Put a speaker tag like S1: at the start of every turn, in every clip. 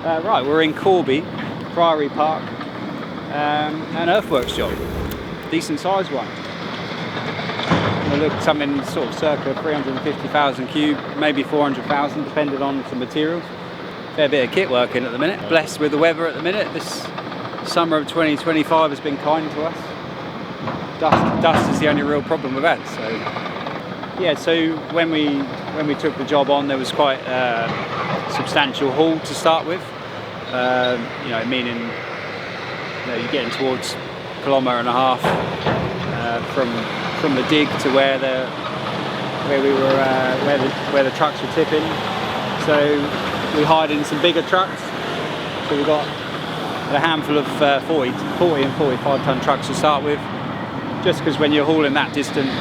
S1: Right, we're in Corby, Priory Park, an earthworks job, decent sized one. We'll look at something sort of circa 350,000 cube, maybe 400,000, depending on some materials. Fair bit of kit working at the minute. Blessed with the weather at the minute. This summer of 2025 has been kind to us. Dust is the only real problem we've had. So yeah, so when we took the job on, there was quite a substantial haul to start with. You know, meaning you're getting towards 1.5 kilometres from the dig to where the trucks were tipping. So we hired in some bigger trucks. So we got a handful of 40 and 45 ton trucks to start with. Just because when you're hauling that distance,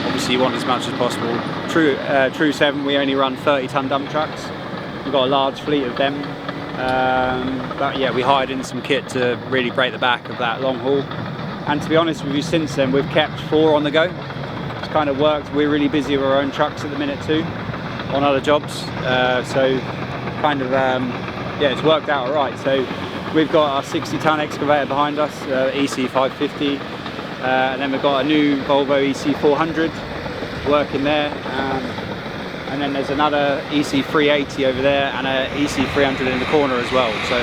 S1: obviously you want as much as possible. Tru 7, we only run 30 ton dump trucks. We've got a large fleet of them. But yeah, we hired in some kit to really break the back of that long haul. And to be honest with you, since then we've kept 4 on the go. It's kind of worked. We're really busy with our own trucks at the minute too, on other jobs. So kind of, yeah, it's worked out all right. So we've got our 60 ton excavator behind us, EC550. And then we've got a new Volvo EC400 working there. And then there's another EC380 over there and a EC300 in the corner as well. So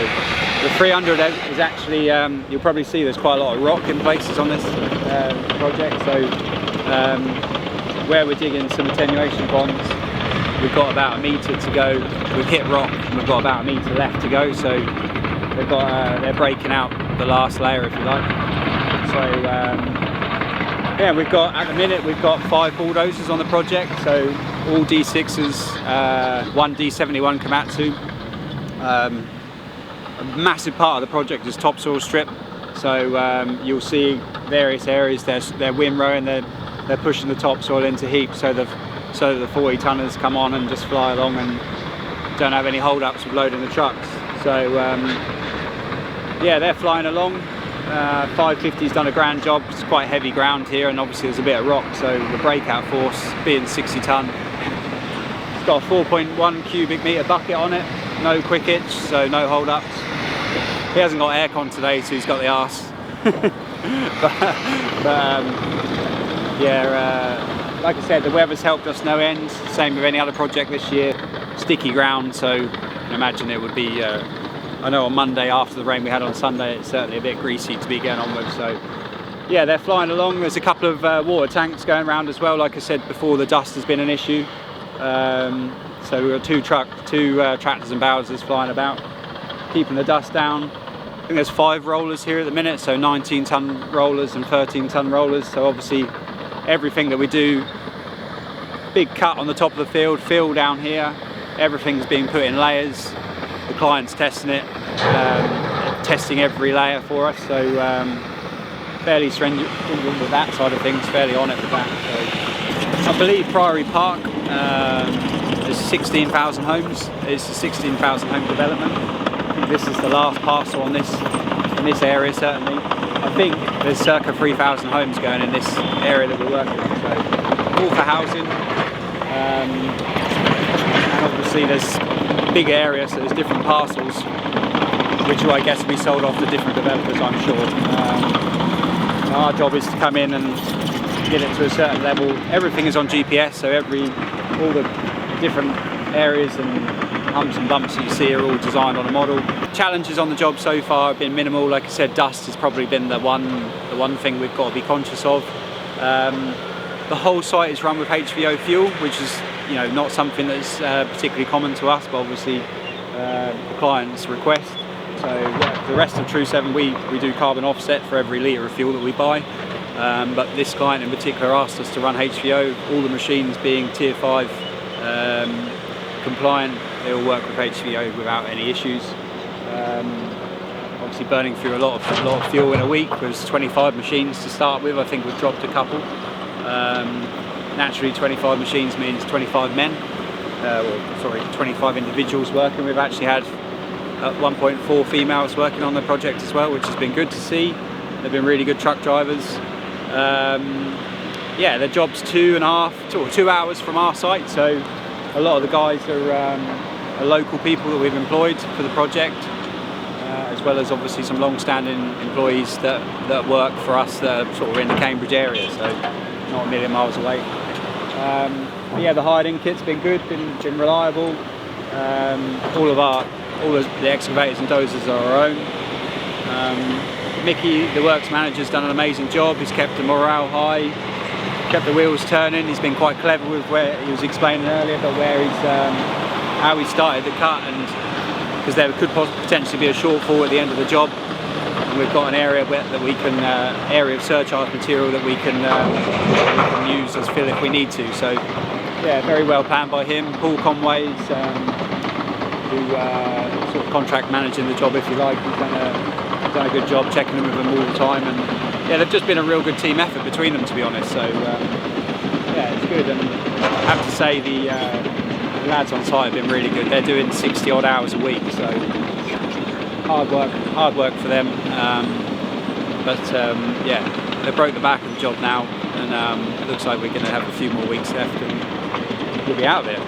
S1: the 300 is actually, you'll probably see there's quite a lot of rock in places on this project. So where we're digging some attenuation ponds, we've got about 1 metre to go. We've hit rock and we've got about 1 metre left to go. So they've got, they're breaking out the last layer, if you like. So yeah, we've got, at the minute, we've got 5 bulldozers on the project. So all D6s, 1 D71 Komatsu. A massive part of the project is topsoil strip. So you'll see various areas, they're windrowing, they're pushing the topsoil into heaps so the 40 tonners come on and just fly along and don't have any hold ups with loading the trucks. So yeah, they're flying along. 550's done a grand job. It's quite heavy ground here and obviously there's a bit of rock, so the breakout force being 60 ton. It's got a 4.1 cubic metre bucket on it, no quick hitch, so no hold ups. He hasn't got aircon today, so he's got the arse. Yeah, like I said, the weather's helped us no end. Same with any other project this year. Sticky ground, so you can imagine it would be I know on Monday after the rain we had on Sunday, it's certainly a bit greasy to be getting on with. So yeah, they're flying along. There's a couple of water tanks going around as well. Like I said before, the dust has been an issue. So we've got two tractors and bowsers flying about, keeping the dust down. I think there's 5 rollers here at the minute, so 19 ton rollers and 13 ton rollers. So obviously everything that we do, big cut on the top of the field down here, everything's being put in layers. The client's testing it, testing every layer for us, so fairly stringent with that side of things, fairly on it with that. So I believe Priory Park is 16,000 homes. It's a 16,000 home development. I think this is the last parcel on this, in this area certainly. I think there's circa 3,000 homes going in this area that we're working on, so all for housing. And obviously there's big area, so there's different parcels which will, I guess, be sold off to different developers, I'm sure. Our job is to come in and get it to a certain level. Everything is on GPS, so all the different areas and humps and bumps that you see are all designed on a model. Challenges on the job so far have been minimal. Like I said, dust has probably been the one thing we've got to be conscious of. The whole site is run with HVO fuel, which is, you know, not something that's particularly common to us, but obviously the client's request. So the rest of Tru 7, we do carbon offset for every litre of fuel that we buy. But this client in particular asked us to run HVO, all the machines being tier 5 compliant, they all work with HVO without any issues. Obviously burning through a lot of fuel in a week. There's 25 machines to start with. I think we've dropped a couple. Naturally 25 machines means 25 men, 25 individuals working. We've actually had 1.4 females working on the project as well, which has been good to see. They've been really good truck drivers. Yeah, their job's 2 hours from our site, so a lot of the guys are are local people that we've employed for the project, as well as obviously some long-standing employees that work for us that are sort of in the Cambridge area, so not a million miles away. But yeah, the hired-in kit's been good, been reliable. All of the excavators and dozers are our own. Mickey, the works manager's done an amazing job. He's kept the morale high, kept the wheels turning. He's been quite clever with where he was explaining earlier, but where how he started the cut, and because there could potentially be a shortfall at the end of the job, and we've got an area that we can area of surcharge material that we can use as fill if we need to. So yeah, very well planned by him. Paul Conway's who sort of contract managing the job, if you like. He's done a good job checking in with them all the time, and yeah, they've just been a real good team effort between them, to be honest. So yeah, it's good, and I have to say the lads on site have been really good. They're doing 60 odd hours a week, so hard work for them. Yeah, they broke the back of the job now, and it looks like we're going to have a few more weeks left, and we'll be out of it.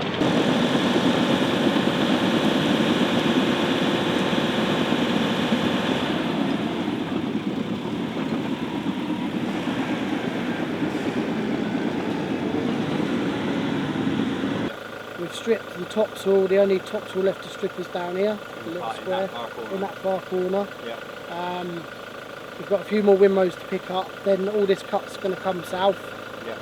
S2: We've stripped the topsoil. The only topsoil left to strip is down here, the little square in that far corner.
S1: Yeah.
S2: We've got a few more windrows to pick up. Then all this cut's going to come south.
S1: Yeah.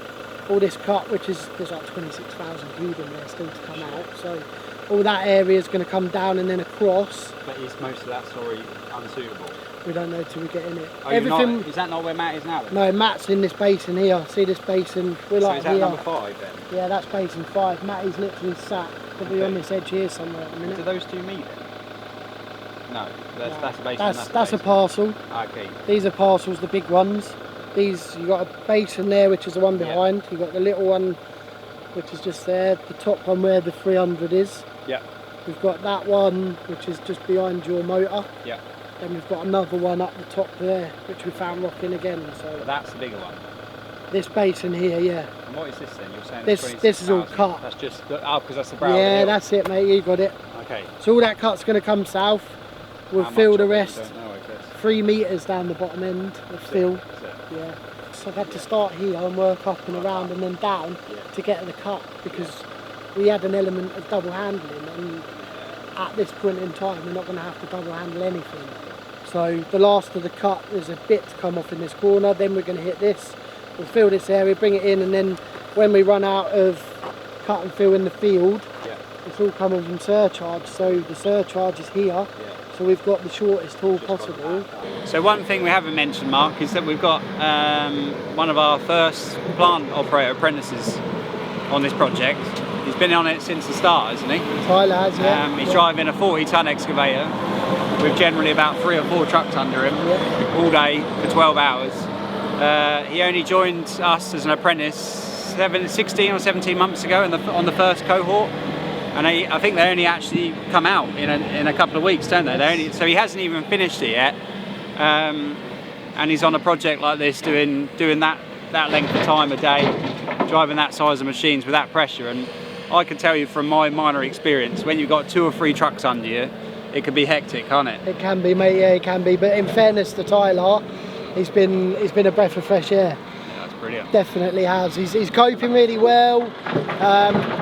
S2: All this cut, which is there's like 26,000 cube in there still to come out. So all that area is going to come down and then across.
S1: But is most of that story unsuitable?
S2: We don't know till we get in it.
S1: Oh, is that not where Matt is now then?
S2: No, Matt's in this basin here. See this basin? We're
S1: so
S2: like
S1: is that
S2: here.
S1: number 5 then?
S2: Yeah, that's basin 5. Matty's literally sat probably on this edge here somewhere at the minute.
S1: Do those two meet then? No, that's a basin.
S2: That's a parcel.
S1: Okay.
S2: These are parcels, the big ones. These, you got a basin there, which is the one behind. You've got the little one, which is just there. The top one where the 300 is.
S1: Yeah.
S2: We've got that one, which is just behind your motor.
S1: Yeah.
S2: Then we've got another one up the top there, which we found rocking again. So
S1: but that's the bigger one.
S2: This basin here, yeah.
S1: And what is this then? You're saying
S2: this is all cut.
S1: That's just because that's the brow.
S2: Yeah, that's it, mate. You got it.
S1: Okay.
S2: So all that cut's going to come south. We'll fill the rest.
S1: Don't know, I guess.
S2: 3 metres down the bottom end of fill. Yeah. So I've had to start here and work up and around and then down to get to the cut, because we had an element of double handling, and at this point in time we're not going to have to double handle anything. So the last of the cut, there's a bit to come off in this corner, then we're going to hit this, we'll fill this area, bring it in, and then when we run out of cut and fill in the field, it's all coming from surcharge, so the surcharge is here. So we've got the shortest haul possible.
S1: So one thing we haven't mentioned, Mark, is that we've got one of our first plant operator apprentices on this project. He's been on it since the start, hasn't he?
S2: Tyler has, yeah.
S1: He's driving a 40-ton excavator with generally about 3 or 4 trucks under him all day for 12 hours. He only joined us as an apprentice 16 or 17 months ago on the first cohort. And I think they only actually come out in a couple of weeks, don't they? So he hasn't even finished it yet, and he's on a project like this, doing that length of time a day, driving that size of machines with that pressure. And I can tell you from my minor experience, when you've got 2 or 3 trucks under you, it can be hectic, can't it?
S2: It can be, mate. Yeah, it can be. But in fairness to Tyler, he's been a breath of fresh air.
S1: Brilliant.
S2: Definitely has. He's coping really well.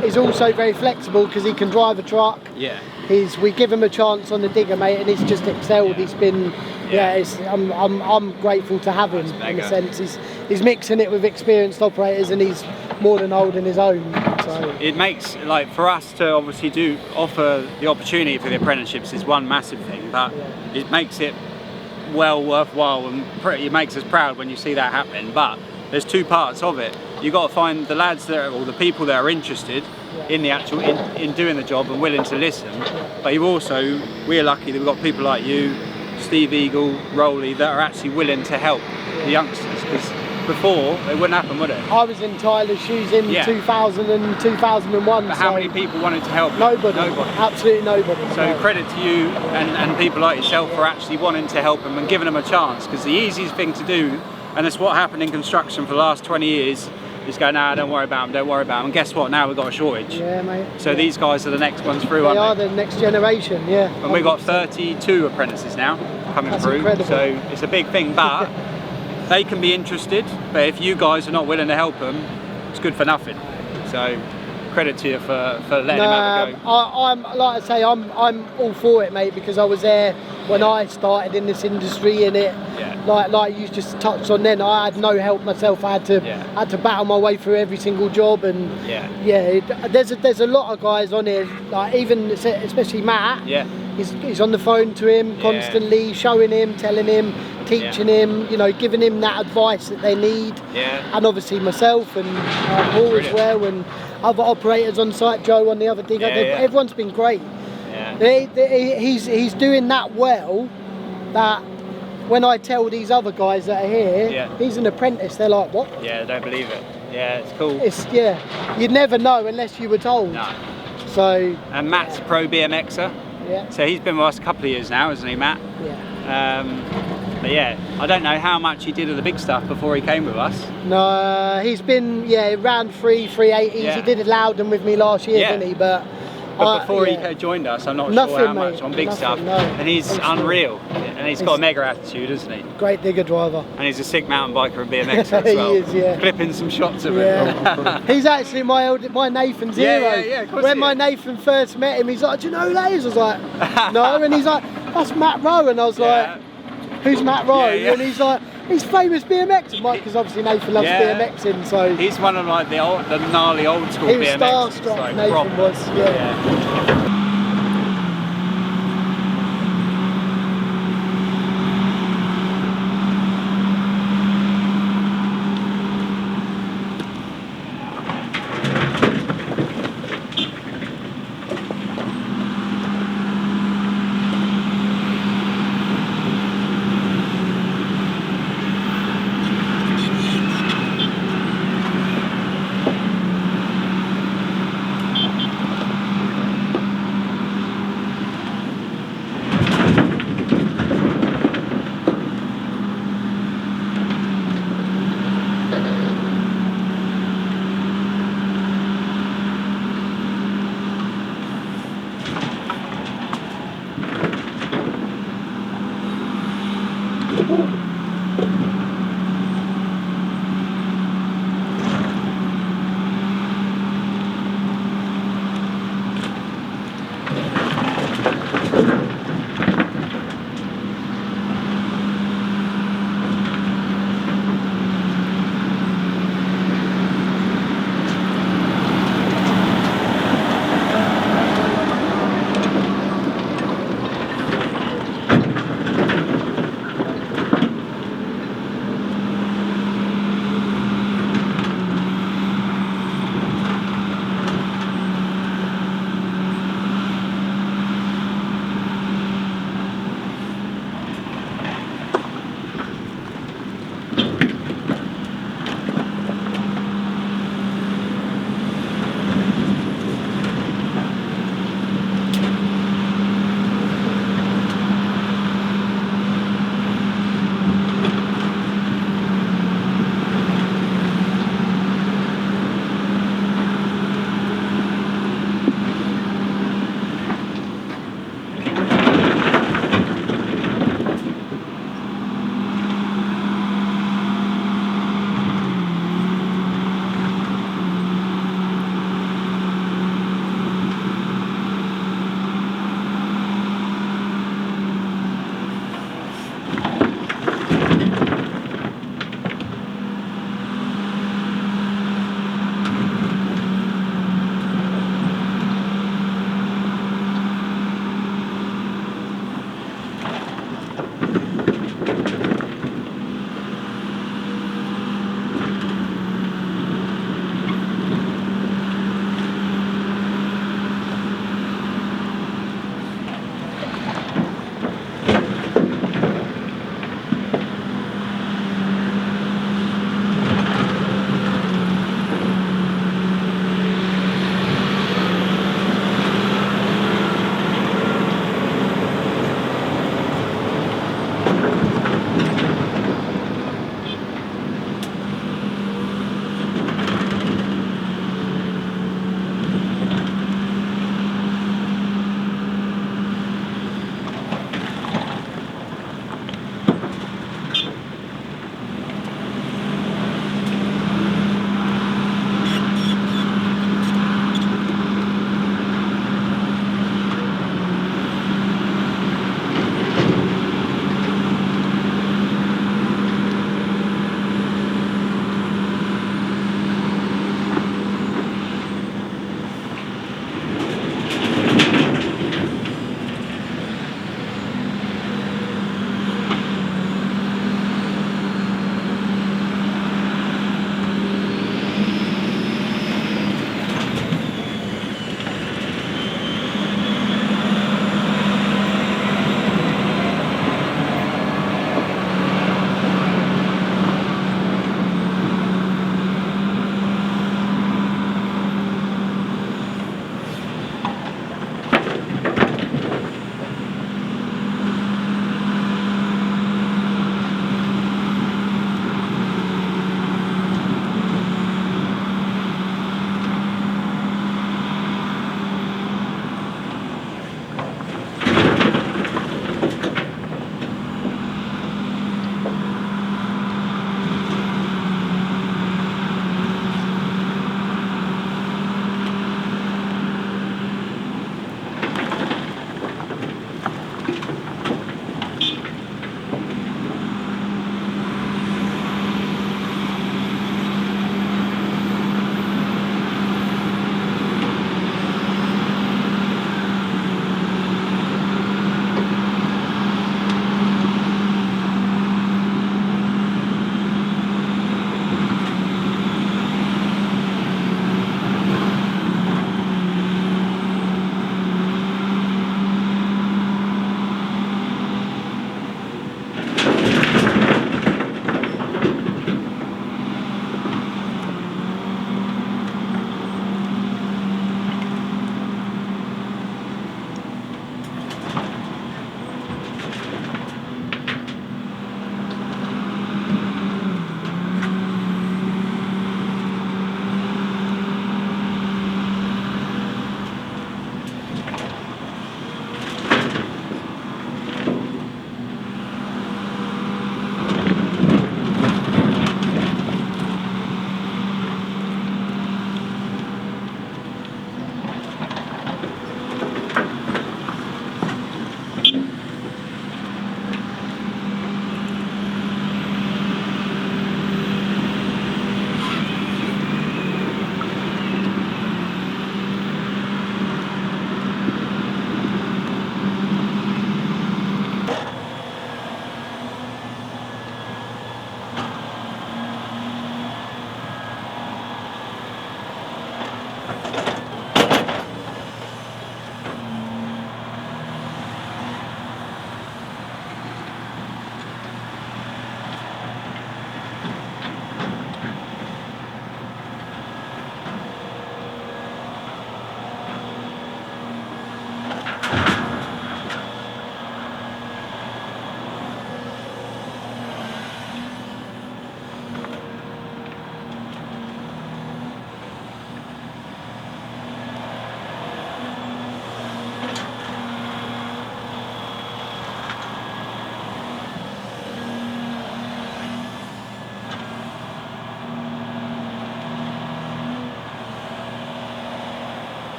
S2: He's also very flexible because he can drive a truck.
S1: Yeah.
S2: We give him a chance on the digger, mate, and he's just excelled. He's been, I'm grateful to have him in a sense. He's mixing it with experienced operators, and he's more than holding his own. So
S1: it makes, like, for us to obviously offer the opportunity for the apprenticeships is one massive thing, but it makes it well worthwhile, and it makes us proud when you see that happening. But there's 2 parts of it. You've got to find the lads or the people that are interested in the actual in doing the job and willing to listen. But we're lucky that we've got people like you, Steve Eagle, Rowley, that are actually willing to help the youngsters, because before it wouldn't happen, would it?
S2: I was in Tyler's shoes in 2000 and 2001.
S1: But how many people wanted to help?
S2: Nobody. Absolutely nobody.
S1: So credit to you and people like yourself for actually wanting to help them and giving them a chance, because the easiest thing to do, and it's what happened in construction for the last 20 years, He's going, nah, don't worry about them, don't worry about them. And guess what? Now we've got a shortage.
S2: Yeah, mate.
S1: So these guys are the next ones through,
S2: They are
S1: aren't they?
S2: the next generation, yeah.
S1: And we've got 32 apprentices now coming
S2: That's
S1: through.
S2: incredible.
S1: So it's a big thing, but they can be interested. But if you guys are not willing to help them, it's good for nothing. So credit to you for letting him have a go.
S2: I'm like I say, I'm all for it, mate, because I was there when I started in this industry, and it like you just touched on. Then I had no help myself. I had to battle my way through every single job, and there's a lot of guys on here, like even especially Matt. Yeah, he's on the phone to him constantly, showing him, telling him, teaching him, you know, giving him that advice that they need. Yeah, and obviously myself and Paul as well, and other operators on site, Joe on the other digger. Everyone's been great. Yeah. He's doing that well that when I tell these other guys that are here, he's an apprentice, they're like, what?
S1: Yeah, they don't believe it. Yeah, it's cool.
S2: You'd never know unless you were told.
S1: No.
S2: So.
S1: And Matt's a pro BMXer. Yeah. So he's been with us a couple of years now, hasn't he, Matt? Yeah. But yeah, I don't know how much he did of the big stuff before he came with us. No,
S2: he's been round 380s. He did Loudon with me last year, didn't he? But
S1: before he joined us, I'm not sure how much on big stuff. No. And he's unreal. And he's got a mega attitude, isn't he?
S2: Great digger driver.
S1: And he's a sick mountain biker and BMXer as well.
S2: He is, yeah.
S1: Clipping some shots of him.
S2: He's actually my Nathan's hero.
S1: Of course
S2: when my Nathan first met him, he's like, do you know who that is? I was like, no. And he's like, that's Matt Rowe. And I was like, who's Matt Rowe? And he's like, he's famous BMXer, Mike, because obviously Nathan loves BMXing. So
S1: he's one of like the gnarly old school BMXers.
S2: He was starstruck, like, Nathan was.